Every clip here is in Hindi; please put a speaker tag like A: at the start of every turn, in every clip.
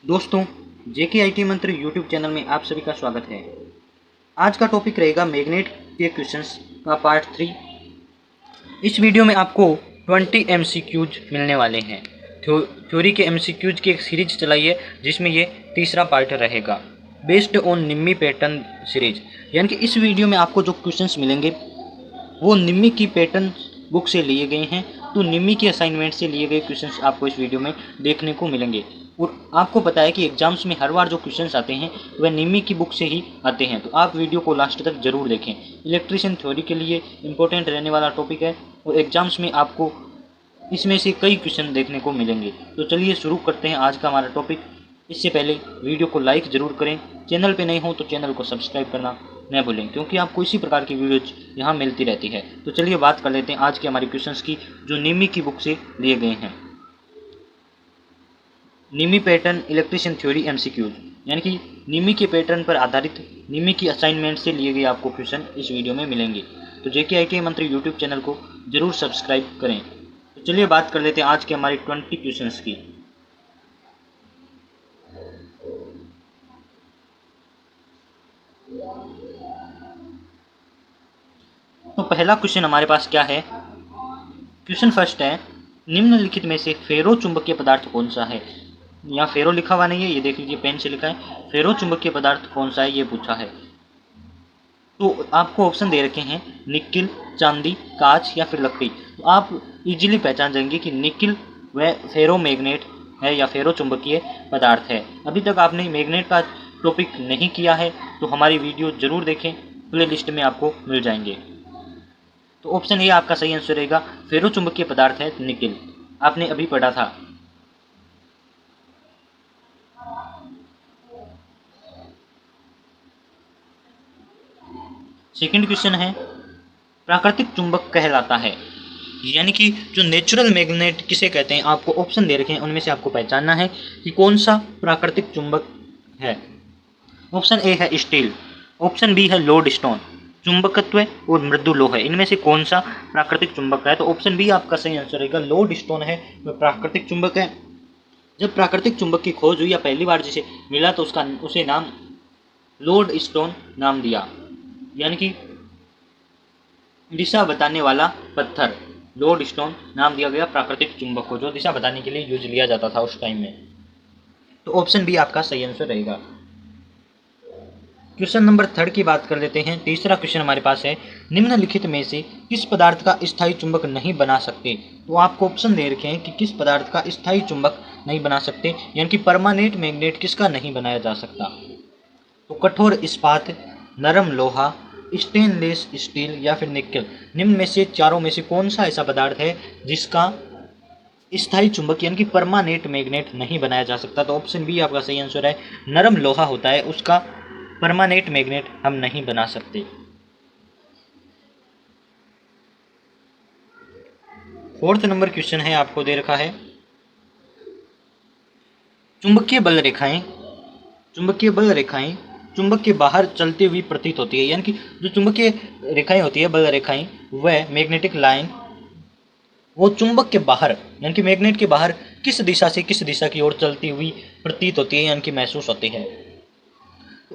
A: दोस्तों, जेके आईटी मंत्र यूट्यूब चैनल में आप सभी का स्वागत है। आज का टॉपिक रहेगा मैग्नेट के क्वेश्चंस का पार्ट 3। इस वीडियो में आपको 20 एमसीक्यूज मिलने वाले हैं। थ्योरी के एमसीक्यूज की एक सीरीज चलाई है जिसमें ये तीसरा पार्ट रहेगा, based on Nimmi pattern series. यानी कि इस वीडियो में आपको जो क्वेश्चंस मिलेंगे वो निम्मी की पैटर्न बुक से लिए गए हैं। तो निम्मी के असाइनमेंट से लिए गए क्वेश्चंस आपको इस वीडियो में देखने को मिलेंगे। और आपको पता है कि एग्जाम्स में हर बार जो क्वेश्चंस आते हैं वह निम्मी की बुक से ही आते हैं, तो आप वीडियो को लास्ट तक जरूर देखें। इलेक्ट्रिशियन थ्योरी के लिए इम्पोर्टेंट रहने वाला टॉपिक है और एग्जाम्स में आपको इसमें से कई क्वेश्चन देखने को मिलेंगे। तो चलिए शुरू करते हैं आज का हमारा टॉपिक। इससे पहले वीडियो को लाइक ज़रूर करें, चैनल पे नए हो तो चैनल को सब्सक्राइब करना न भूलें, क्योंकि आपको इसी प्रकार की वीडियोज यहाँ मिलती रहती है। तो चलिए बात कर लेते हैं आज के हमारे क्वेश्चंस की जो निम्मी की बुक से लिए गए हैं। निम्मी पैटर्न इलेक्ट्रिशियन थ्योरी एमसीक्यूज, यानी कि निम्मी के पैटर्न पर आधारित निम्मी की असाइनमेंट से लिए गए आपको क्वेश्चन इस वीडियो में मिलेंगे। तो जेके आईटी मंत्री यूट्यूब चैनल को जरूर सब्सक्राइब करें। तो चलिए बात कर लेते हैं आज के हमारे 20 क्वेश्चंस की। तो पहला क्वेश्चन हमारे पास क्या है। क्वेश्चन फर्स्ट है, निम्नलिखित में से फेरो चुंबकीय पदार्थ कौन सा है। यहाँ फेरो लिखा हुआ नहीं है, ये देख लीजिए पेन से लिखा है। फेरो चुंबकीय पदार्थ कौन सा है ये पूछा है। तो आपको ऑप्शन दे रखे हैं निकिल, चांदी, कांच या फिर लकड़ी। तो आप इजीली पहचान जाएंगे कि निकिल वह फेरो मैग्नेट है या फेरो चुंबकीय पदार्थ है। अभी तक आपने मैग्नेट का टॉपिक नहीं किया है तो हमारी वीडियो जरूर देखें, प्ले लिस्ट में आपको मिल जाएंगे। तो ऑप्शन ए आपका सही आंसर रहेगा, फेरो चुंबकीय पदार्थ है निकिल। आपने अभी पढ़ा था। सेकंड क्वेश्चन है, प्राकृतिक चुंबक कहलाता है, यानी कि जो नेचुरल मैग्नेट किसे कहते हैं। आपको ऑप्शन दे रखे हैं, उनमें से आपको पहचानना है कि कौन सा प्राकृतिक चुंबक है। ऑप्शन ए है स्टील, ऑप्शन बी है लोड स्टोन, चुंबकत्व और मृदु लोह है। इनमें से कौन सा प्राकृतिक चुंबक है। तो ऑप्शन बी आपका सही आंसर रहेगा, लोड स्टोन है वह प्राकृतिक चुंबक है। जब प्राकृतिक चुंबक की खोज हुई या पहली बार जिसे मिला तो उसे नाम लोड स्टोन नाम दिया, यानी कि दिशा बताने वाला पत्थर। लोड स्टोन नाम दिया गया प्राकृतिक चुंबक को जो दिशा बताने के लिए यूज लिया जाता था उस टाइम में। तो ऑप्शन बी आपका सही आंसर रहेगा। क्वेश्चन नंबर 3 की बात कर लेते हैं। तीसरा क्वेश्चन हमारे पास है, निम्नलिखित में से किस पदार्थ का स्थायी चुंबक नहीं बना सकते। तो आपको ऑप्शन दे रखे हैं कि किस पदार्थ का स्थायी चुंबक नहीं बना सकते, यानी कि परमानेंट मैग्नेट किसका नहीं बनाया जा सकता। तो कठोर इस्पात, नरम लोहा, स्टेनलेस स्टील या फिर निकेल। निम्न में से चारों में से कौन सा ऐसा पदार्थ है जिसका स्थायी चुंबक यानी कि परमानेंट मैग्नेट नहीं बनाया जा सकता। तो ऑप्शन बी आपका सही आंसर है, नरम लोहा होता है उसका परमानेंट मैग्नेट हम नहीं बना सकते। फोर्थ नंबर क्वेश्चन है, आपको दे रखा है, चुंबकीय बल रेखाएं चुंबक के बाहर चलती हुई प्रतीत होती है, यानी कि जो चुंबकीय रेखाएं होती है, बल रेखाएं, वह मैग्नेटिक लाइन वो चुंबक के बाहर यानी कि मैग्नेट के बाहर किस दिशा से किस दिशा की ओर चलती हुई प्रतीत होती है, यानी कि महसूस होती है।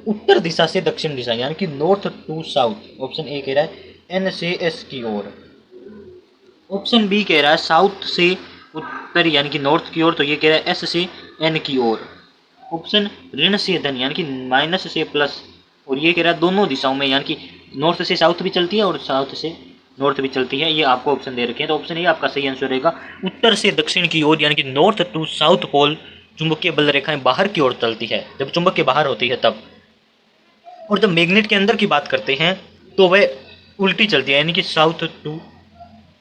A: उत्तर दिशा से दक्षिण दिशा, यानी कि north to south. Option A कह रहा है एन से एस की ओर। ऑप्शन बी कह रहा है साउथ से उत्तर यानी कि नॉर्थ की ओर, तो ये कह रहा है एस से एन की ओर। ऑप्शन ऋण से धन यानी कि माइनस से प्लस, और ये कह रहा है दोनों दिशाओं में, यानी कि नॉर्थ से साउथ भी चलती है और साउथ से नॉर्थ भी चलती है। ये आपको ऑप्शन दे रखे हैं। तो ऑप्शन ए आपका सही आंसर रहेगा, उत्तर से दक्षिण की ओर, यानी कि नॉर्थ टू साउथ पोल चुंबकीय बल रेखाएं बाहर की ओर चलती है जब चुंबक के बाहर होती है तब। और जब मैग्नेट के अंदर की बात करते हैं तो वह उल्टी चलती है, यानी कि साउथ टू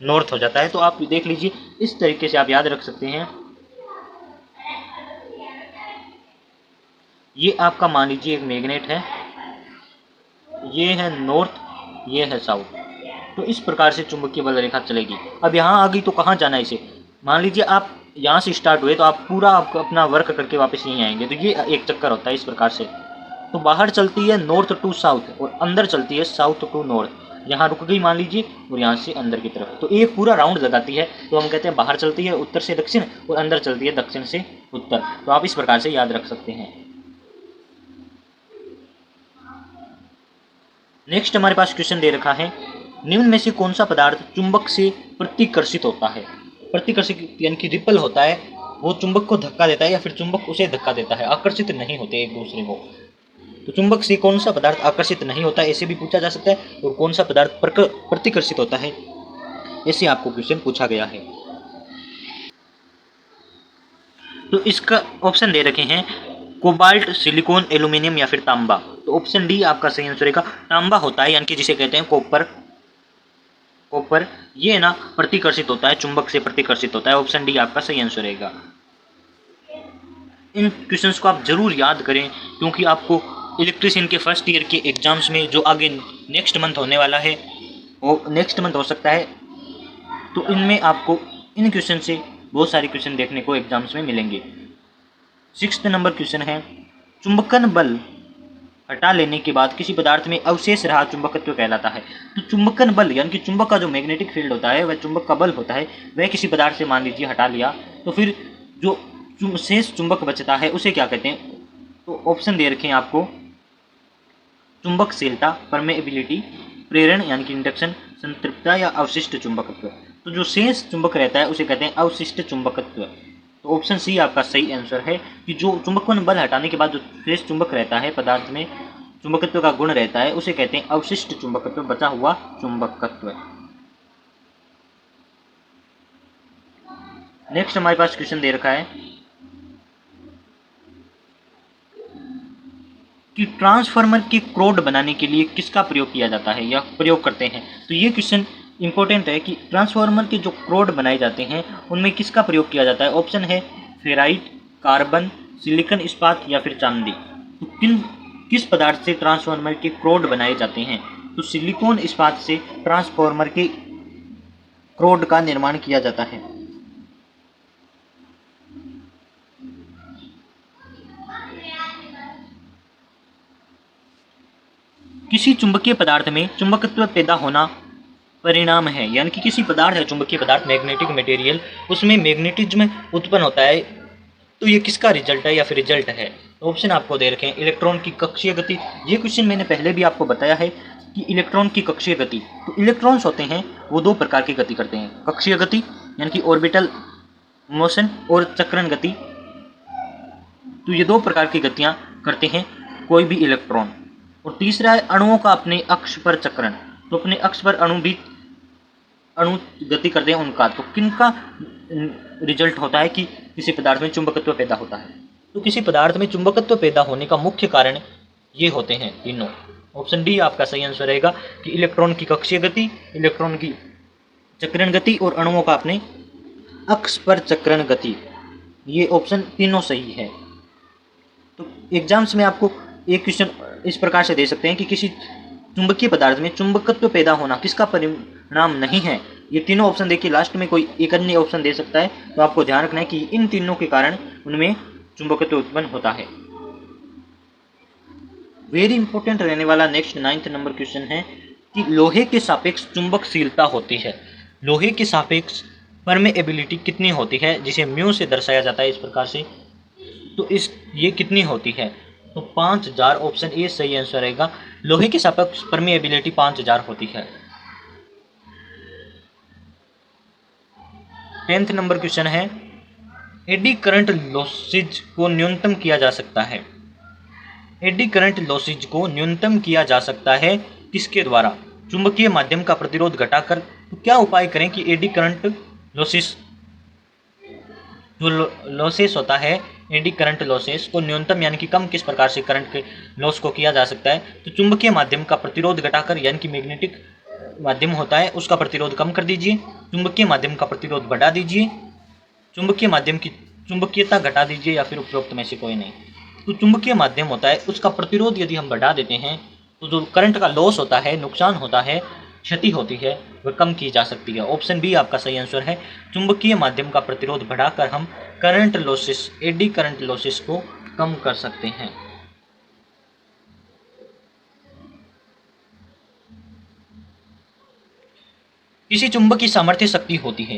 A: नॉर्थ हो जाता है। तो आप देख लीजिए, इस तरीके से आप याद रख सकते हैं। ये आपका मान लीजिए एक मैग्नेट है, ये है नॉर्थ, ये है साउथ। तो इस प्रकार से चुंबकीय बल रेखा चलेगी। अब यहाँ आ गई तो कहाँ जाना है इसे। मान लीजिए आप यहाँ से स्टार्ट हुए तो आप पूरा आपको अपना वर्क करके वापस यहीं आएंगे, तो ये एक चक्कर होता है इस प्रकार से। तो बाहर चलती है नॉर्थ टू साउथ और अंदर चलती है साउथ टू नॉर्थ। यहाँ रुक गई मान लीजिए और यहाँ से अंदर की तरफ, तो एक पूरा राउंड लगाती है तो हम कहते हैं बाहर चलती है उत्तर से दक्षिण और अंदर चलती है दक्षिण से उत्तर। तो आप इस प्रकार से याद रख सकते हैं। नेक्स्ट हमारे पास क्वेश्चन दे रखा है, निम्न में से कौन सा पदार्थ चुंबक से प्रतिकर्षित होता है। प्रतिकर्षित यानी कि रिपल होता है, वो चुंबक को धक्का देता है या फिर चुंबक उसे धक्का देता है, आकर्षित नहीं होते एक दूसरे को। तो चुंबक से कौन सा पदार्थ आकर्षित नहीं होता, ऐसे भी पूछा जा सकता है, और कौन सा पदार्थ प्रतिकर्षित होता है, ऐसे आपको क्वेश्चन पूछा गया है। तो इसका ऑप्शन दे रखे हैं कोबाल्ट, सिलिकॉन, एल्यूमिनियम या फिर तांबा। तो ऑप्शन डी आपका सही आंसर रहेगा, तांबा होता है, यानी कि जिसे कहते हैं कॉपर। ये ना प्रतिकर्षित होता है, चुंबक से प्रतिकर्षित होता है। ऑप्शन डी आपका सही आंसर रहेगा। इन क्वेश्चंस को आप जरूर याद करें, क्योंकि आपको इलेक्ट्रीशियन के फर्स्ट ईयर के एग्जाम्स में जो आगे नेक्स्ट मंथ होने वाला है, वो नेक्स्ट मंथ हो सकता है, तो इनमें आपको इन क्वेश्चन से बहुत सारे क्वेश्चन देखने को एग्जाम्स में मिलेंगे। 6th नंबर क्वेश्चन है, चुंबकन बल हटा लेने के बाद किसी पदार्थ में अवशेष रहा चुंबकत्व कहलाता है। तो चुंबकन बल यानी कि चुंबक का जो मैग्नेटिक फील्ड होता है, वह चुंबक का बल होता है, वह किसी पदार्थ से मान लीजिए हटा लिया, तो फिर जो शेष चुंबक बचता है उसे क्या कहते हैं। तो ऑप्शन दे रखे हैं आपको, चुंबकशीलता, परमेबिलिटी, प्रेरण यानी कि इंडक्शन, संतृप्तता या अवशिष्ट चुंबकत्व। तो जो शेष चुंबक रहता है उसे कहते हैं अवशिष्ट चुंबकत्व। तो ऑप्शन सी आपका सही आंसर है कि जो चुंबकन बल हटाने के बाद जो शेष चुंबक रहता है, पदार्थ में चुंबकत्व का गुण रहता है, उसे कहते हैं अवशिष्ट चुंबकत्व, बचा हुआ चुंबकत्व। नेक्स्ट हमारे पास क्वेश्चन दे रखा है कि ट्रांसफार्मर की क्रोड बनाने के लिए किसका प्रयोग किया जाता है या प्रयोग करते हैं। तो ये क्वेश्चन इंपॉर्टेंट है कि ट्रांसफार्मर के जो क्रोड बनाए जाते हैं उनमें किसका प्रयोग किया जाता है। ऑप्शन है फेराइट, कार्बन, सिलिकॉन इस्पात या फिर चांदी। तो किस पदार्थ से ट्रांसफार्मर के क्रोड बनाए जाते हैं। तो सिलिकॉन इस्पात से ट्रांसफार्मर के क्रोड का निर्माण किया जाता है। किसी चुंबकीय पदार्थ में चुंबकत्व पैदा होना परिणाम है, यानी कि किसी पदार्थ है चुंबकीय पदार्थ, मैग्नेटिक मटेरियल, उसमें मैग्नेटिज्म उत्पन्न होता है, तो ये किसका रिजल्ट है या फिर रिजल्ट है। तो ऑप्शन आपको दे रखे हैं, इलेक्ट्रॉन की कक्षीय गति। ये क्वेश्चन मैंने पहले भी आपको बताया है कि इलेक्ट्रॉन की कक्षीय गति, तो इलेक्ट्रॉन्स होते हैं वो दो प्रकार की गति करते हैं, कक्षीय गति यानी कि ऑर्बिटल मोशन और चक्रण गति। तो ये दो प्रकार की गतियां करते हैं कोई भी इलेक्ट्रॉन। और तीसरा है अणुओं का अपने अक्ष पर चक्रण। तो अपने अक्ष पर अणु गति करते हैं उनका। तो किनका रिजल्ट होता है कि किसी पदार्थ में चुंबकत्व पैदा होता है। तो किसी पदार्थ में चुंबकत्व पैदा होने का मुख्य कारण ये होते हैं तीनों। ऑप्शन डी आपका सही आंसर रहेगा कि इलेक्ट्रॉन की कक्षीय गति, इलेक्ट्रॉन की चक्रण गति और अणुओं का अपने अक्ष पर चक्रण गति। ये ऑप्शन तीनों सही है। तो एग्जाम्स में आपको एक क्वेश्चन इस प्रकार से दे सकते हैं कि किसी चुंबकीय पदार्थ में चुंबकत्व पैदा होना किसका परिणाम नहीं है। ये तीनों ऑप्शन देखिए, लास्ट में कोई एक अन्य ऑप्शन दे सकता है, तो आपको ध्यान रखना है कि इन तीनों के कारण उनमें चुंबकत्व उत्पन्न होता है। वेरी इंपॉर्टेंट रहने वाला नेक्स्ट 9th नंबर क्वेश्चन है कि लोहे के सापेक्ष चुंबकशीलता होती है। लोहे के सापेक्ष परमेएबिलिटी कितनी होती है, जिसे म्यू से दर्शाया जाता है इस प्रकार से। तो ये कितनी होती है। तो 5000 ऑप्शन ए सही आंसर रहेगा। लोहे के सापेक्ष परमेएबिलिटी 5000 होती है। 10th नंबर क्वेश्चन है, एडी करंट लॉसेज को न्यूनतम किया जा सकता है। एडी करंट लॉसेज को न्यूनतम किया जा सकता है किसके द्वारा। चुंबकीय माध्यम का प्रतिरोध घटाकर। तो क्या उपाय करें कि एडी करंट लॉसेस जो लॉसेस होता है, एडी करंट लॉसेस को न्यूनतम यानी कि कम किस प्रकार से करंट के लॉस को किया जा सकता है। तो चुंबकीय माध्यम का प्रतिरोध घटाकर, यानी कि मैग्नेटिक माध्यम होता है उसका प्रतिरोध कम कर दीजिए, चुंबकीय माध्यम का प्रतिरोध बढ़ा दीजिए, चुंबकीय माध्यम की चुंबकीयता घटा दीजिए, या फिर उपरोक्त में से कोई नहीं। तो चुंबकीय माध्यम होता है उसका प्रतिरोध यदि हम बढ़ा देते हैं तो जो करंट का लॉस होता है, नुकसान होता है, क्षति होती है, वह कम की जा सकती है। ऑप्शन बी आपका सही आंसर है। चुंबकीय माध्यम का प्रतिरोध बढ़ाकर हम current losses, eddy current losses को कम कर सकते हैं। किसी चुंबक की सामर्थ्य शक्ति होती है,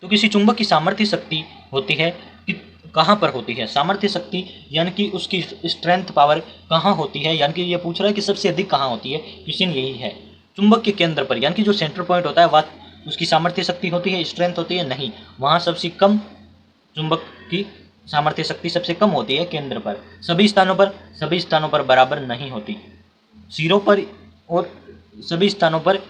A: तो किसी चुंबक की सामर्थ्य शक्ति होती है कि कहाँ पर होती है सामर्थ्य शक्ति, यानी कि उसकी स्ट्रेंथ पावर कहाँ होती है, यानी कि ये पूछ रहा है कि सबसे अधिक कहाँ होती है। क्वेश्चन यही है। चुंबक के केंद्र पर, यानी कि जो सेंटर पॉइंट होता है वह उसकी सामर्थ्य शक्ति होती है, स्ट्रेंथ होती है, नहीं, वहाँ सबसे कम चुंबक की सामर्थ्य शक्ति सबसे कम होती है केंद्र पर। सभी स्थानों पर बराबर नहीं होती, सिरों पर और सभी स्थानों पर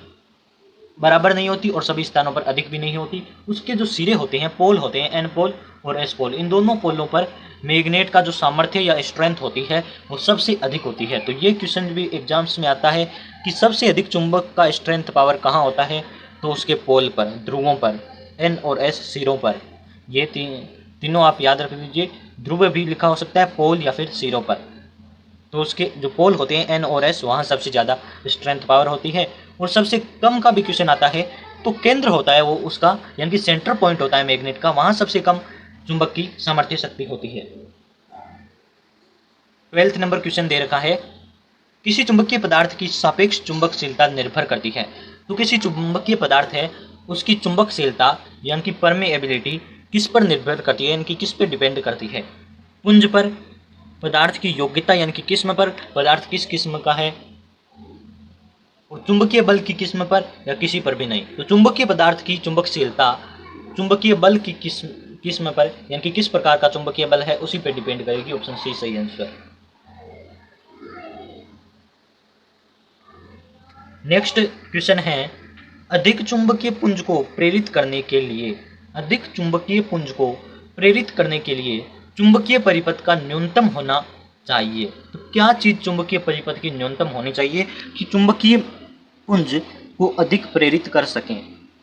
A: बराबर नहीं होती और सभी स्थानों पर अधिक भी नहीं होती। उसके जो सिरे होते हैं, पोल होते हैं, एन पोल और एस पोल, इन दोनों पोलों पर मैग्नेट का जो सामर्थ्य या स्ट्रेंथ होती है वो सबसे अधिक होती है। तो ये क्वेश्चन भी एग्जाम्स में आता है कि सबसे अधिक चुंबक का स्ट्रेंथ पावर कहाँ होता है, तो उसके पोल पर, ध्रुवों पर, एन और एस सिरों पर। ये तीनों आप याद रख लीजिए, ध्रुव भी लिखा हो सकता है, पोल या फिर सिरों पर। तो उसके जो पोल होते हैं एन और एस, वहाँ सबसे ज़्यादा स्ट्रेंथ पावर होती है। और सबसे कम का भी क्वेश्चन आता है तो केंद्र होता है वो उसका, यानी कि सेंटर पॉइंट होता है मैग्नेट का, वहाँ सबसे कम चुंबक की सामर्थ्य शक्ति होती है। 12th नंबर क्वेश्चन दे रखा है, किसी चुंबकीय पदार्थ की सापेक्ष चुंबकशीलता निर्भर करती है। तो किसी चुंबकीय पदार्थ है उसकी चुंबकशीलता यानी कि परमेएबिलिटी किस पर निर्भर करती है, यानी कि किस पर डिपेंड करती है। पुंज पर, पदार्थ की योग्यता यानी कि किस्म पर, पदार्थ किस किस्म का है, और चुंबकीय बल की किस्म पर, या किसी पर भी नहीं। तो चुंबकीय पदार्थ की चुंबकशीलता चुंबकीय बल की किस्म पर, यानी कि किस प्रकार का चुंबकीय बल है, उसी पर डिपेंड करेगी। ऑप्शन सी सही आंसर। नेक्स्ट क्वेश्चन है, अधिक चुंबकीय पुंज को प्रेरित करने के लिए, अधिक चुंबकीय पुंज को प्रेरित करने के लिए चुंबकीय परिपथ का न्यूनतम होना चाहिए। तो क्या चीज चुंबकीय परिपथ की न्यूनतम होनी चाहिए कि चुंबकीय पुंज को अधिक प्रेरित कर सकें।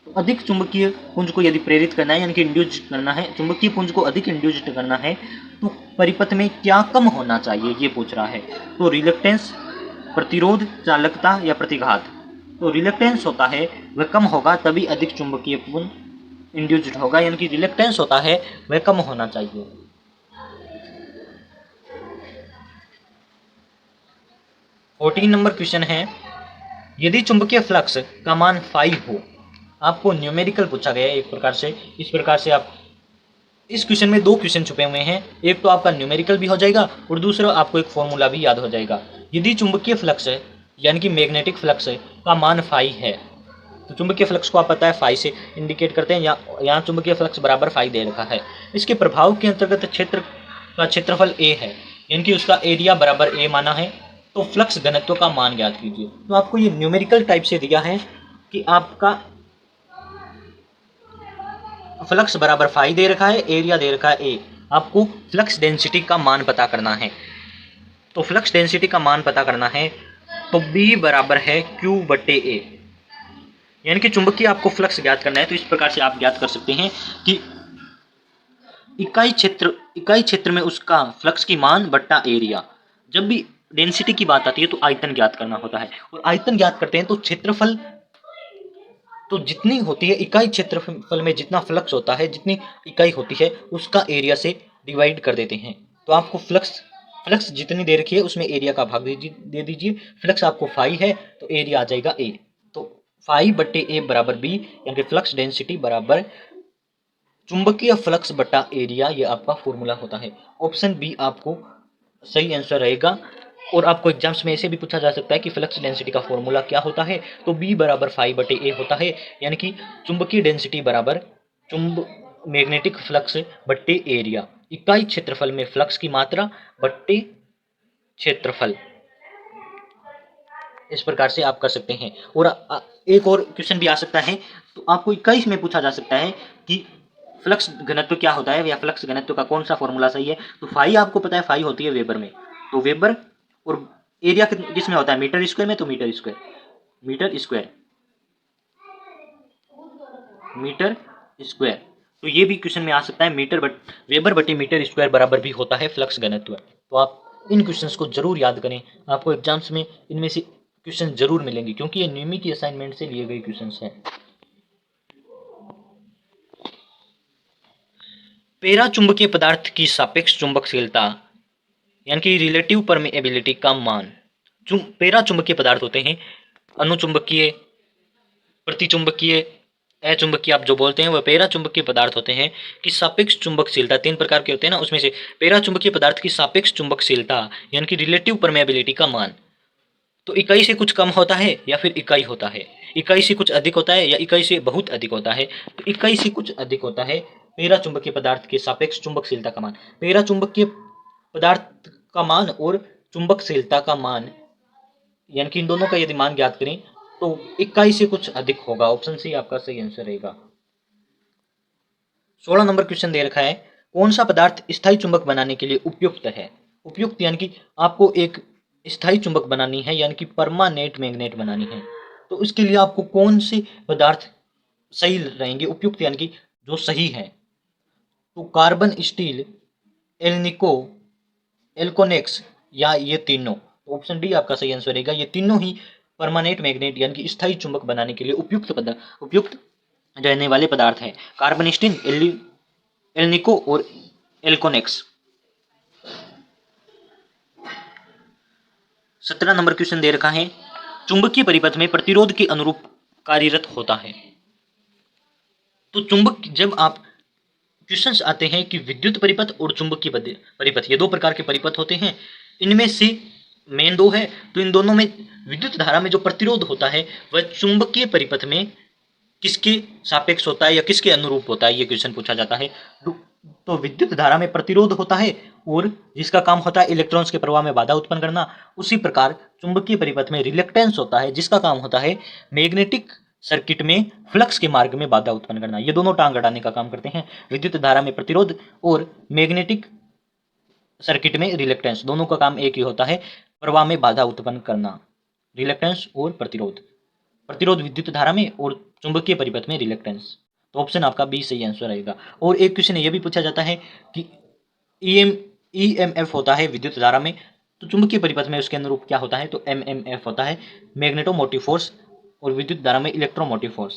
A: तो अधिक चुंबकीय पुंज को यदि प्रेरित करना है, यानी कि इंड्यूज करना है, चुंबकीय पुंज को अधिक इंड्यूज करना है, तो परिपथ में क्या कम होना चाहिए, ये पूछ रहा है। तो रिलक्टेंस, प्रतिरोध, चालकता या प्रतिघात। तो रिलक्टेंस होता है वह कम होगा तभी अधिक चुंबकीय पुंज इंड्यूस्ड होगा, यानी कि रिलक्टेंस होता है वह कम होना चाहिए। 14 नंबर क्वेश्चन है, यदि चुंबकीय फ्लक्स का मान 5 हो, आपको न्यूमेरिकल पूछा गया है एक प्रकार से। इस प्रकार से आप इस क्वेश्चन में दो क्वेश्चन छुपे हुए हैं, एक तो आपका न्यूमेरिकल भी हो जाएगा और दूसरा आपको एक फॉर्मूला भी याद हो जाएगा। यदि चुंबकीय फ्लक्स है यानी कि मैग्नेटिक फ्लक्स का मान 5 है, तो चुंबकीय फ्लक्स को आप पता है 5 से इंडिकेट करते हैं, यहाँ चुंबकीय फ्लक्स बराबर 5 दे रखा है। इसके प्रभाव के अंतर्गत क्षेत्र का क्षेत्रफल a है, यानी कि उसका एरिया बराबर a माना है। तो फ्लक्स घनत्व का मान ज्ञात कीजिए। तो आपको ये न्यूमेरिकल टाइप से दिया है कि आपका फ्लक्स बराबर 5 दे रखा है, एरिया दे रखा है a, आपको फ्लक्स डेंसिटी का मान पता करना है। तो फ्लक्स डेंसिटी का मान पता करना है तो B बराबर है Q बटे A, यानी कि चुंबकीय आपको फ्लक्स ज्ञात करना है। तो इस प्रकार से आप ज्ञात कर सकते हैं कि इकाई क्षेत्र में उसका फ्लक्स की मान बट्टा एरिया। जब भी डेंसिटी की बात आती है तो आयतन ज्ञात करना होता है, और आयतन ज्ञात करते हैं तो क्षेत्रफल तो जितनी होती है, इकाई क्षेत्रफल में जितना फ्लक्स होता है, जितनी इकाई होती है उसका एरिया से डिवाइड कर देते हैं। तो आपको फ्लक्स जितनी दे रखी है उसमें एरिया का भाग दे दीजिए। फ्लक्स आपको 5 है तो एरिया आ जाएगा a, तो 5 बट्टे a बराबर b, यानी कि फ्लक्स डेंसिटी बराबर चुंबकीय फ्लक्स बटा एरिया, ये आपका फॉर्मूला होता है। ऑप्शन बी आपको सही आंसर रहेगा। और आपको एग्जाम्स में ऐसे भी पूछा जा सकता है कि फ्लक्स डेंसिटी का फॉर्मूला क्या होता है, तो B बराबर 5 बटे ए होता है, यानी कि चुंबकीय डेंसिटी बराबर मैग्नेटिक फ्लक्स बट्टे एरिया, इकाई क्षेत्रफल में फ्लक्स की मात्रा बट्टे क्षेत्रफल। इस प्रकार से आप कर सकते हैं। और एक और क्वेश्चन भी आ सकता है, तो आपको इकाई में पूछा जा सकता है कि फ्लक्स घनत्व क्या होता है या फ्लक्स घनत्व का कौन सा फॉर्मूला सही है। तो फाई आपको पता है, फाई होती है वेबर में, तो वेबर, और एरिया किस में होता है, मीटर स्क्वायर में, तो मीटर स्क्वायर। तो ये भी क्वेश्चन में आ सकता है, वेबर बटे मीटर स्क्वायर बराबर भी होता है फ्लक्स घनत्व। तो आप इन क्वेश्चंस को जरूर याद करें, आपको एग्जाम्स में इनमें से क्वेश्चन जरूर मिलेंगे, क्योंकि ये न्यूमी की असाइनमेंट से लिए गए क्वेश्चंस हैं। पैरा चुंबकीय पदार्थ की सापेक्ष चुंबकशीलता यानी कि रिलेटिव परमेएबिलिटी का मान। पैरा चुंबकीय पदार्थ होते हैं अनुचुंबकीय, प्रतिचुंबकीय अचुंबकीय आप जो बोलते हैं वह पेरा चुंबकीय पदार्थ होते हैं कि सापेक्ष चुंबकशीलता, 3 प्रकार के होते हैं ना, उसमें से पेरा चुंबकीय पदार्थ की सापेक्ष चुंबकशीलता यानी कि रिलेटिव परमेबिलिटी का मान तो इकाई से कुछ कम होता है या फिर इकाई होता है, इकाई से कुछ अधिक होता है या इकाई से बहुत अधिक होता है। तो इकाई से कुछ अधिक होता है पेरा चुंबकीय पदार्थ के सापेक्ष चुंबकशीलता का मान। पेरा चुंबकीय पदार्थ का मान और चुंबकशीलता का मान यानी कि इन दोनों का यदि मान ज्ञात करें तो इकाई से कुछ अधिक होगा। ऑप्शन सी आपका सही आंसर रहेगा। 16 नंबर क्वेश्चन दे रखा है, कौन सा पदार्थ स्थायी चुंबक बनाने के लिए उपयुक्त है। उपयुक्त यानी कि आपको एक स्थायी चुंबक बनानी है यानी कि परमानेंट मैग्नेट बनानी है, तो इसके लिए आपको कौन से पदार्थ सही रहेंगे, उपयुक्त यानी कि जो सही है। तो कार्बन, स्टील, एल्निको, एल्कोनेक्स या ये तीनों। तो ऑप्शन डी आपका सही आंसर रहेगा। ये तीनों ही परमानेंट मैग्नेट यानी कि स्थायी चुंबक बनाने के लिए उपयुक्त रहने वाले पदार्थ हैं। कार्बन, स्टील, एल्निको और एल्कोनेक्स। 17 नंबर क्वेश्चन दे रखा है, चुंबकीय परिपथ में प्रतिरोध के अनुरूप कार्यरत होता है। तो चुंबक, जब आप क्वेश्चंस आते हैं कि विद्युत परिपथ और चुंबकीय परिपथ, ये 2 प्रकार के परिपथ होते हैं, इनमें से मेन 2 है, तो इन दोनों में विद्युत धारा में जो प्रतिरोध होता है वह चुंबकीय परिपथ में किसके सापेक्ष होता है या किसके अनुरूप होता है, ये क्वेश्चन पूछा जाता है। तो विद्युत धारा में प्रतिरोध होता है और जिसका काम होता है इलेक्ट्रॉन्स के प्रवाह में बाधा उत्पन्न करना। उसी प्रकार चुंबकीय परिपथ में रिलेक्टेंस होता है जिसका काम होता है मैग्नेटिक सर्किट में फ्लक्स के मार्ग में बाधा उत्पन्न करना। ये दोनों टांग अड़ाने का काम करते हैं। विद्युत धारा में प्रतिरोध और मैग्नेटिक सर्किट में रिलेक्टेंस, दोनों का काम एक ही होता है, प्रवाह में बाधा उत्पन्न करना। रिलेक्टेंस और प्रतिरोध, प्रतिरोध विद्युत धारा में और चुंबकीय परिपथ में रिलेक्टेंस। तो ऑप्शन आपका बी सही आंसर रहेगा। और एक क्वेश्चन ये भी पूछा जाता है कि ईएमएफ होता है विद्युत धारा में, तो चुंबकीय परिपथ में उसके अनुरूप क्या होता है, तो एमएमएफ होता है मैग्नेटोमोटिव फोर्स, और विद्युत धारा में इलेक्ट्रोमोटिव फोर्स।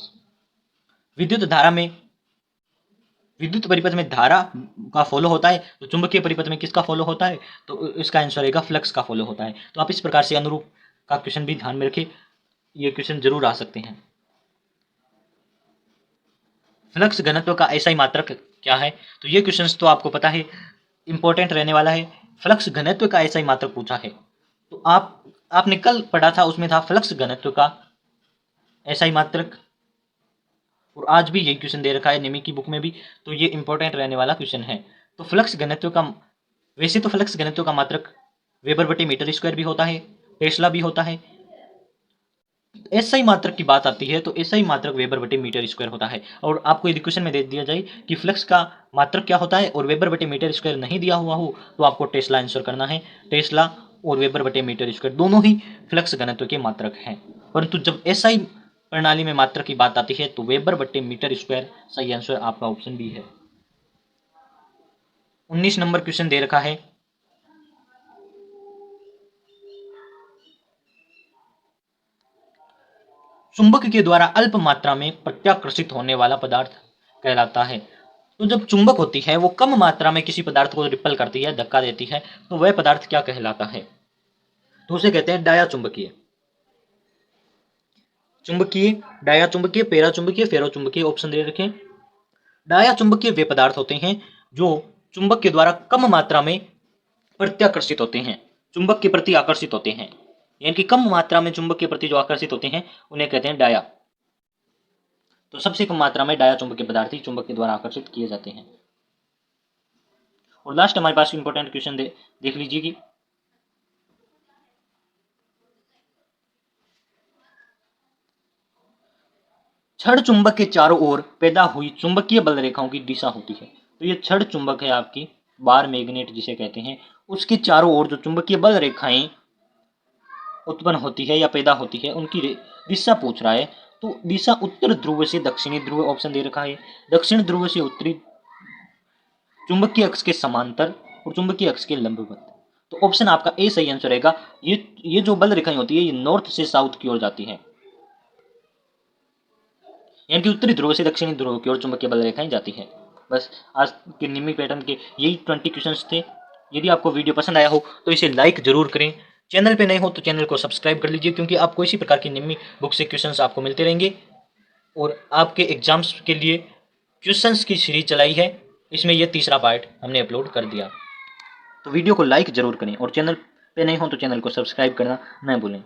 A: विद्युत परिपथ में धारा का फॉलो होता है, तो चुंबकीय परिपथ में किसका फॉलो होता है, तो इसका आंसर रहेगा फ्लक्स का फॉलो होता है। तो आप इस प्रकार से अनुरूप का क्वेश्चन भी ध्यान में रखें, ये क्वेश्चन जरूर आ सकते हैं। फ्लक्स घनत्व का एसआई मात्रक क्या है, तो ये क्वेश्चन तो आपको पता है, इंपॉर्टेंट रहने वाला है। फ्लक्स घनत्व का एसआई मात्रक पूछा है, तो आपने कल पढ़ा था, उसमें था फ्लक्स घनत्व का एसआई मात्रक, और आज भी यही क्वेश्चन दे रखा है निमी की बुक में भी, तो ये इंपॉर्टेंट रहने वाला क्वेश्चन है। तो फ्लक्स घनत्व का, वैसे तो फ्लक्स घनत्व का मात्रक वेबर बटे मीटर स्क्वायर भी होता है, टेस्ला भी होता है। एसआई मात्रक की बात आती है तो एसआई मात्रक वेबर बटे मीटर स्क्वायर होता है। और आपको यदि क्वेश्चन में दे दिया जाए कि फ्लक्स का मात्रक क्या होता है और वेबर बटे मीटर स्क्वायर नहीं दिया हुआ हो, तो आपको टेस्ला आंसर करना है। टेस्ला और वेबर बटे मीटर स्क्वायर दोनों ही फ्लक्स घनत्व के मात्रक हैं, परंतु जब एसआई प्रणाली में मात्रक की बात आती है तो वेबर बटे मीटर स्क्वायर सही आंसर आपका ऑप्शन बी है। 19 नंबर क्वेश्चन दे रखा है, चुंबक के द्वारा अल्प मात्रा में प्रत्याकर्षित होने वाला पदार्थ कहलाता है। तो जब चुंबक होती है वो कम मात्रा में किसी पदार्थ को रिपल करती है, धक्का देती है, तो वह पदार्थ क्या कहलाता है, तो उसे कहते हैं डाया चुंबकीय। चुंबकीय, डाया चुंबकीय, पेरा चुंबकीय, फेरो चुंबकीय, ऑप्शन दे रखें। डाया चुंबकीय वे पदार्थ होते हैं जो चुंबक के द्वारा कम मात्रा में प्रत्याकर्षित होते हैं, चुंबक के प्रति आकर्षित होते हैं, यानी कि कम मात्रा में चुंबक के प्रति जो आकर्षित होते हैं उन्हें कहते हैं डाया। तो सबसे कम मात्रा में डाया चुंबकीय पदार्थ ही चुंबक के द्वारा आकर्षित किए जाते हैं। और लास्ट हमारे पास इंपॉर्टेंट क्वेश्चन देख लीजिए कि छड़ चुंबक के चारों ओर पैदा हुई चुंबकीय बल रेखाओं की दिशा होती है। तो ये छड़ चुंबक है आपकी, बार मैग्नेट जिसे कहते हैं, उसके चारों ओर जो चुंबकीय बल रेखाएं उत्पन्न होती है या पैदा होती है उनकी दिशा पूछ रहा है। तो दिशा उत्तर ध्रुव से दक्षिणी ध्रुव, ऑप्शन दे रखा है, दक्षिण ध्रुव से उत्तरी, चुंबकीय अक्ष के समांतर और चुंबकीय अक्ष के लंबवत। तो ऑप्शन आपका ए सही आंसर रहेगा। ये जो बल रेखाएं होती है ये नॉर्थ से साउथ की ओर जाती है, यानी कि उत्तरी ध्रुव से दक्षिणी ध्रुव की ओर चुंबकीय बल रेखाएं जाती है। बस आज के निम्मी पैटर्न के यही 20 क्वेश्चंस थे। यदि आपको वीडियो पसंद आया हो तो इसे लाइक जरूर करें, चैनल पे नए हो तो चैनल को सब्सक्राइब कर लीजिए, क्योंकि आपको इसी प्रकार की निम्मी बुक से क्वेश्चंस आपको मिलते रहेंगे। और आपके एग्जाम्स के लिए क्वेश्चंस की सीरीज चलाई है। इसमें यह तीसरा पार्ट हमने अपलोड कर दिया। तो वीडियो को लाइक ज़रूर करें और चैनल पे नहीं हो तो चैनल को सब्सक्राइब करना न भूलें।